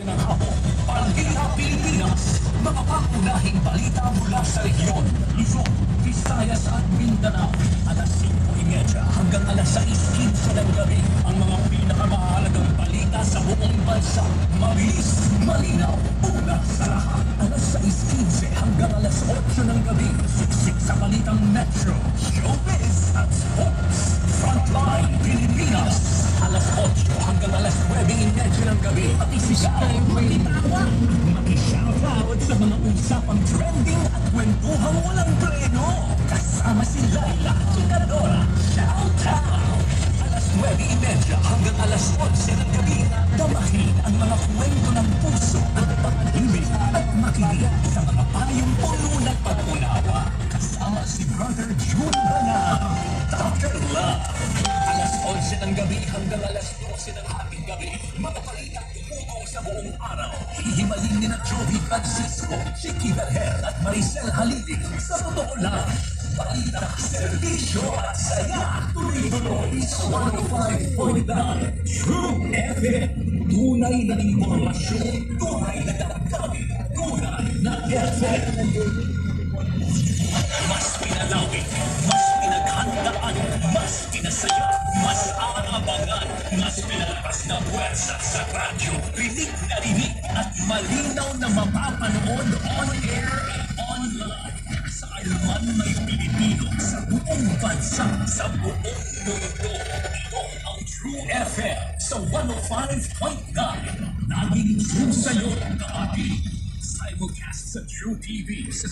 ng hapon, Balita Pilipinas, mga pangunahing balita mula sa rehiyon, Luzon, Visayas at Mindanao. Alas 5:30 hanggang alas 6:15 ng gabi, ang mga pinakamahalagang balita sa buong bansa. Mabilis, malinaw, una sa lahat. Alas 6:15 hanggang alas 8 ng gabi, siksik sa balitang Metro, Showbiz at Sports. Frontline Pilipinas, alas 8 hanggang alas 9:30 ng gabi, matisigaw, malitawa, makishoutout sa mga usapang trending at kwentuhang walang preno. Kasama si Laila Chikadora, shoutout! Alas 9:30 hanggang alas 11 ng gabi, damahin ang mga kwento ng puso at pag-ibig at makinig sa mga payong puno ng pag-unawa. Kasama si Brother June Bana, Dr. Love. Alas 11 ng gabi hanggang alas 12 ng haping gabi, mga balita tumutuong sa buong araw. Hihimayin ni na Joey Francisco, Chicky Berher at Maricel Halilig sa totoo lang. Balita, serbisyo at saya. Tuloy-tuloy sa 105.9 True FM. Tunay na impormasyon, tunay na damdamin, tunay na FM. Mas pinalawig, mas pinaghandaan, mas pinasaya, mas aabangan, mas pinalakas na puwersa sa radyo, pinig na rinig at malinaw na mapapanood on-air at online. Saan man may Pilipino sa buong bansa, sa buong mundo. Ito ang True FM sa 105.9. Laging true sa'yo, kapatid. Simulcast sa True TV sa